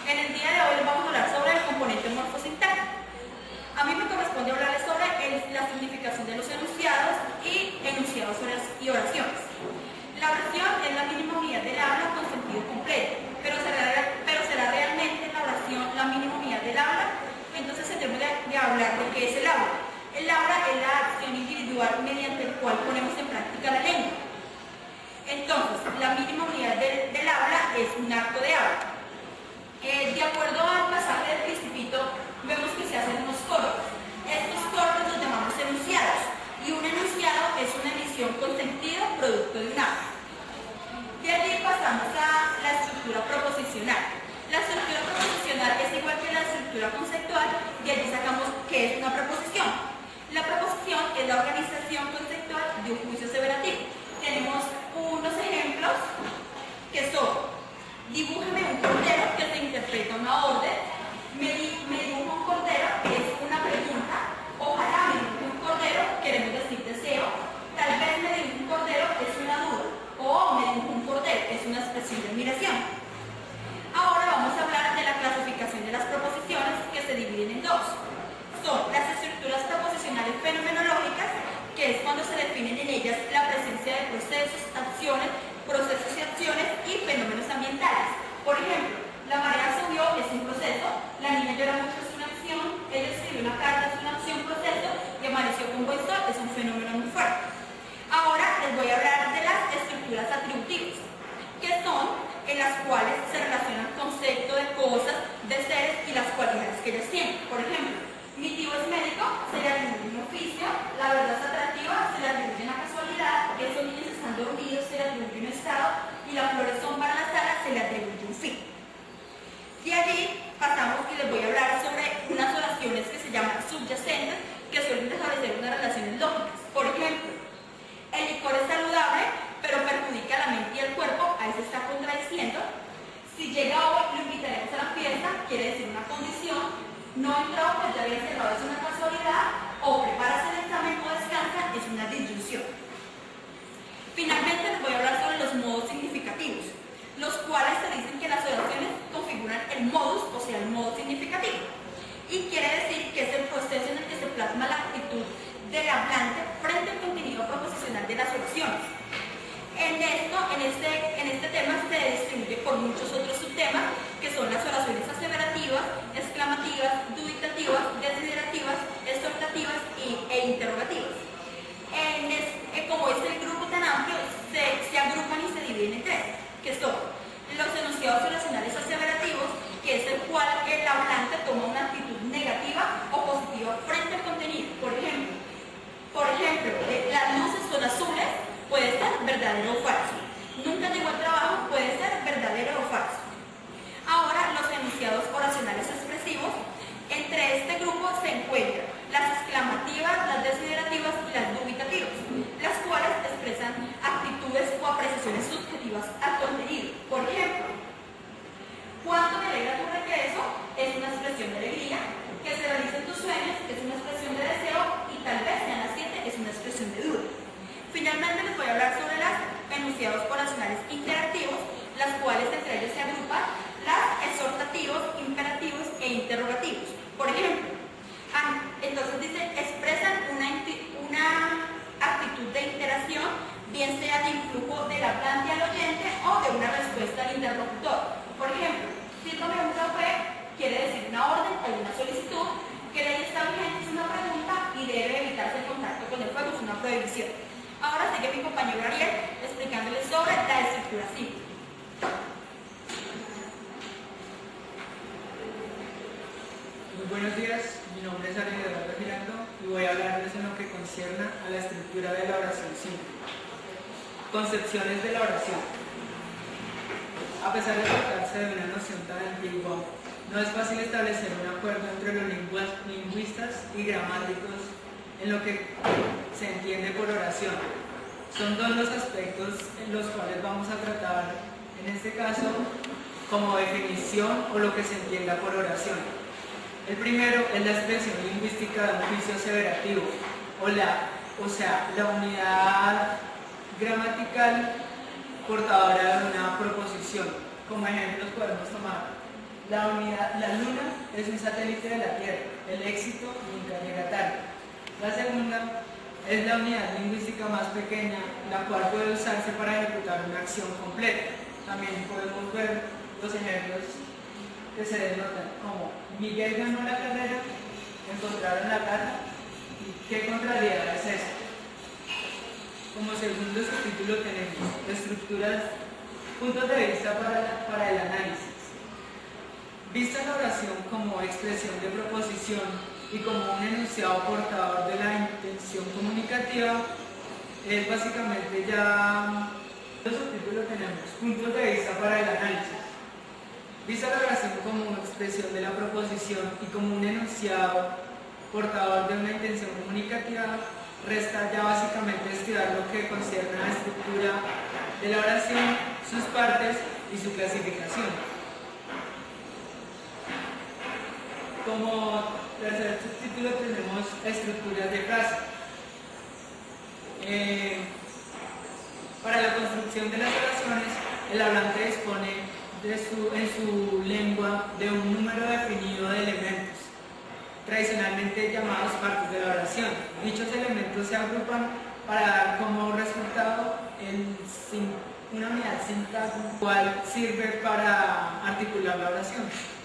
En el día de hoy vamos a hablar sobre el componente morfosintáctico. A mí me corresponde hablarles sobre la significación de los enunciados y enunciados y oraciones. La oración es la mínima unidad del habla con sentido completo, pero será realmente la oración la mínima unidad del habla. Entonces tendremos de hablar de qué es el habla. El habla es la acción individual mediante el cual ponemos en práctica la lengua. Entonces, la mínima unidad del habla es un acto de habla. De acuerdo al pasaje del Principito, vemos que se hacen unos cortes. Estos cortes los llamamos enunciados, y un enunciado es una emisión con sentido producto de un habla. De allí pasamos a la estructura proposicional. La estructura proposicional es igual que la estructura conceptual, y allí sacamos qué es una proposición. La proposición es la organización conceptual de un juicio aseverativo. Tenemos unos ejemplos que son: dibújame un cordero, que se interpreta una orden; me dibuja un cordero, que es una pregunta; ojalá me dibuje un cordero, queremos decir deseo; tal vez me dibuje un cordero, es una duda; o me dibujo un cordero, es una expresión de admiración. Ahora vamos a hablar de la clasificación de las proposiciones, que se dividen en dos. Son las estructuras proposicionales fenomenológicas, que es cuando se definen en ellas la presencia de procesos y acciones y fenómenos ambientales. Por ejemplo, la marea subió, es un proceso; la niña llora mucho, es una acción; ella escribió una carta, es una acción, proceso; y amaneció con buen sol, es un fenómeno muy fuerte. Ahora les voy a hablar de las estructuras atributivas, que son en las cuales se relaciona el concepto de cosas, de seres y las cualidades que ellas tienen. Por ejemplo, mi tío es médico, se le atribuye un oficio; la verdad es atractiva, se le atribuye una casualidad; esos niños están dormidos, se le atribuye un estado; y las flores son para la sala, se le atribuye un fin. Y allí pasamos y les voy a hablar sobre unas oraciones que se llaman subyacentes, que suelen establecer unas relaciones lógicas. Por ejemplo, el licor es saludable, pero perjudica la mente y el cuerpo; ahí se está contradiciendo. Si llega hoy, lo invitaremos a la fiesta, quiere decir una condición. No entró, pues ya había cerrado, es una casualidad. O preparas el examen o descansa, es una disyunción. Finalmente les voy a hablar sobre los modos significativos, los cuales te dicen que las oraciones configuran el modus, o sea, el modo significativo. Y quiere decir que es el proceso en el que se plasma la actitud del hablante frente al contenido proposicional de las oraciones. En este tema se distribuye por muchos otros subtemas, que son las oraciones aseverativas, exclamativas, dubitativas, desiderativas, exhortativas e interrogativas. Como es el grupo tan amplio, se agrupan y se dividen en tres, que son los enunciados oracionales aseverativos, que es el cual el hablante toma una actitud negativa o positiva frente al contenido. Por ejemplo, las luces son azules, puede ser verdadero o falso; nunca llegó al trabajo, puede ser verdadero o falso. Ahora, los enunciados oracionales expresivos. Entre este grupo se encuentran las exclamativas, las desiderativas y las dubitativas, las cuales expresan actitudes o apreciaciones subjetivas al contenido. Por ejemplo, ¿cuánto me alegra tu regreso? Es una expresión de alegría. Que se realicen tus sueños es una expresión de deseo, y tal vez sean las 7 es una expresión de duda. Finalmente les voy a hablar sobre los enunciados oracionales interactivos, las cuales entre ellos se agrupan las exhortativos, imperativos e interrogativos. Por ejemplo, entonces dice, expresan una actitud de interacción, bien sea de influjo del hablante al oyente o de una respuesta al interlocutor. Por ejemplo, sírvame un café, quiere decir una orden o una solicitud; que ley está vigente, es una pregunta; y debe evitarse el contacto con el fuego, es una prohibición. Ahora sigue mi compañero Ariel explicándoles sobre la estructura simple. Muy buenos días, mi nombre es Ariel Eduardo Girando y voy a hablarles en lo que concierne a la estructura de la oración simple. Concepciones de la oración. A pesar de tratarse de una noción tan antigua, no es fácil establecer un acuerdo entre los lingüistas y gramáticos en lo que se entiende por oración. Son dos los aspectos en los cuales vamos a tratar, en este caso, como definición o lo que se entienda por oración. El primero es la expresión lingüística de un juicio aseverativo, o sea, la unidad gramatical portadora de una proposición. Como ejemplos podemos tomar La luna es un satélite de la Tierra. El éxito nunca llega tarde. La segunda es la unidad lingüística más pequeña, la cual puede usarse para ejecutar una acción completa. También podemos ver los ejemplos que se denotan como Miguel ganó la carrera, encontraron la casa. ¿Qué contrariedad es esta? Como segundo subtítulo tenemos estructuras, puntos de vista para el análisis. Vista la oración como expresión de proposición y como un enunciado portador de la intención comunicativa, es básicamente ya el subtítulo tenemos puntos de vista para el análisis. Vista la oración como expresión de la proposición y como un enunciado portador de una intención comunicativa, resta ya básicamente estudiar lo que concierne a la estructura de la oración, sus partes y su clasificación. Como tercer subtítulo tenemos estructuras de frase. Para la construcción de las oraciones, el hablante dispone en su lengua de un número definido de elementos, tradicionalmente llamados partes de la oración. Dichos elementos se agrupan para dar como resultado una unidad sintáctica, cual sirve para articular la oración.